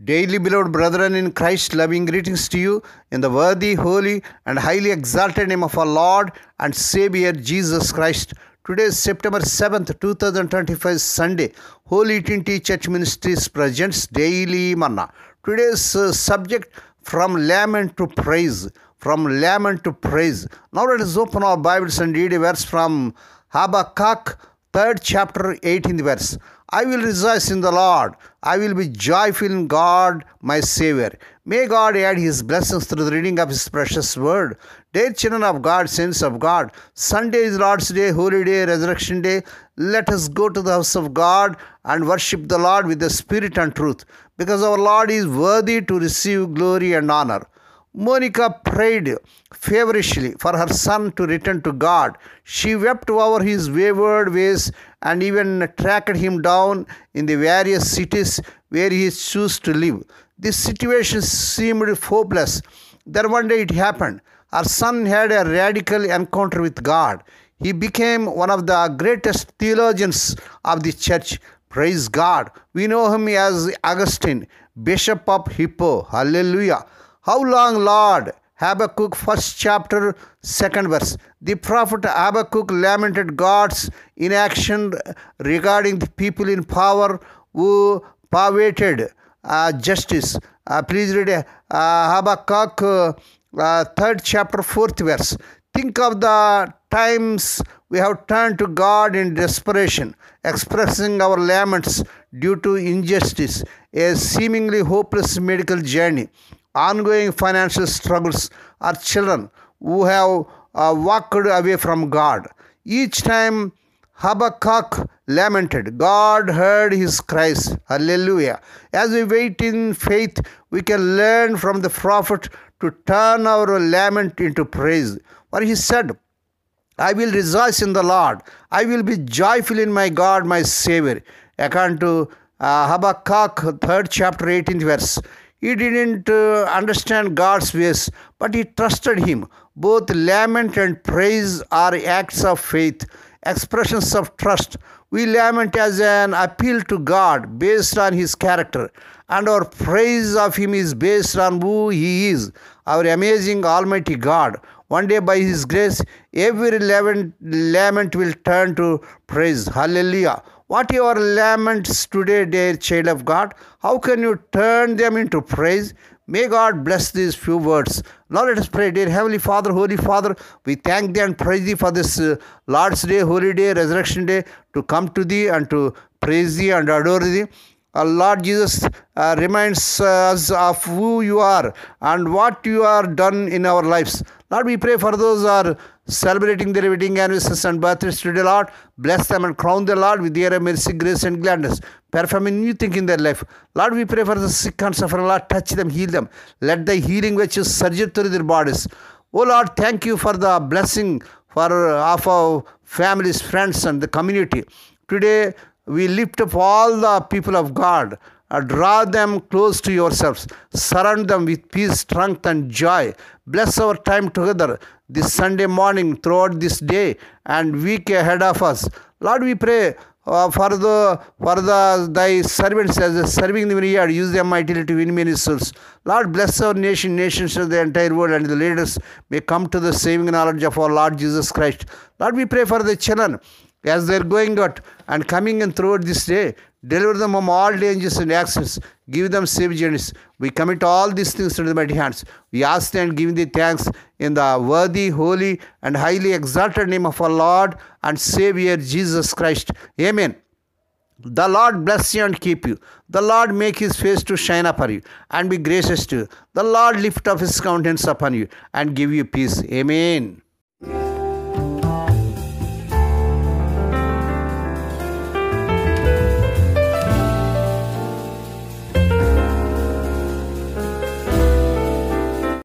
Daily beloved brethren in Christ, loving greetings to you in the worthy, holy, and highly exalted name of our Lord and Savior Jesus Christ. Today is September 7th, 2025, Sunday. Holy Trinity Church Ministries presents Daily Manna. Today's subject, from lament to praise. From lament to praise. Now let us open our Bibles and read a verse from Habakkuk, 3rd chapter, 18th verse. I will rejoice in the Lord. I will be joyful in God, my Savior. May God add His blessings through the reading of His precious word. Dear children of God, saints of God, Sunday is Lord's Day, Holy Day, Resurrection Day. Let us go to the house of God and worship the Lord with the Spirit and truth, because our Lord is worthy to receive glory and honor. Monica prayed feverishly for her son to return to God. She wept over his wayward ways and even tracked him down in the various cities where he chose to live. This situation seemed hopeless. Then one day it happened. Her son had a radical encounter with God. He became one of the greatest theologians of the church. Praise God. We know him as Augustine, Bishop of Hippo. Hallelujah. How long, Lord? Habakkuk, 1st chapter, 2nd verse. The prophet Habakkuk lamented God's inaction regarding the people in power who perverted justice. Please read Habakkuk, 3rd chapter, 4th verse. Think of the times we have turned to God in desperation, expressing our laments due to injustice, a seemingly hopeless medical journey, ongoing financial struggles, or children who have walked away from God. Each time Habakkuk lamented, God heard his cries. Hallelujah. As we wait in faith, we can learn from the prophet to turn our lament into praise. For he said, I will rejoice in the Lord. I will be joyful in my God, my Savior. According to Habakkuk, 3rd chapter, 18th verse. He didn't understand God's ways, but he trusted Him. Both lament and praise are acts of faith, expressions of trust. We lament as an appeal to God based on His character, and our praise of Him is based on who He is, our amazing Almighty God. One day, by His grace, every lament will turn to praise. Hallelujah. What are your laments today, dear child of God? How can you turn them into praise? May God bless these few words. Now let us pray. Dear Heavenly Father, Holy Father, we thank Thee and praise Thee for this Lord's Day, Holy Day, Resurrection Day, to come to Thee and to praise Thee and adore Thee. Lord Jesus reminds us of who You are and what You are done in our lives. Lord, we pray for those who are celebrating their wedding anniversaries and birthdays today, Lord. Bless them and crown them, Lord, with Your mercy, grace, and gladness. Perform a new thing in their life. Lord, we pray for the sick and suffering. Lord, touch them, heal them. Let the healing virtues surge through their bodies. Oh Lord, thank You for the blessing of our families, friends, and the community. Today, we lift up all the people of God. Draw them close to Yourselves. Surround them with peace, strength, and joy. Bless our time together this Sunday morning, throughout this day and week ahead of us. Lord, we pray for Thy servants as they serving the vineyard. Use them mightily to win many souls. Lord, bless our nations of the entire world, and the leaders may come to the saving knowledge of our Lord Jesus Christ. Lord, we pray for the children as they are going out and coming in throughout this day. Deliver them from all dangers and accidents. Give them safe journeys. We commit all these things to the mighty hands. We ask and give Thee thanks in the worthy, holy, and highly exalted name of our Lord and Savior Jesus Christ. Amen. The Lord bless you and keep you. The Lord make His face to shine upon you and be gracious to you. The Lord lift up His countenance upon you and give you peace. Amen.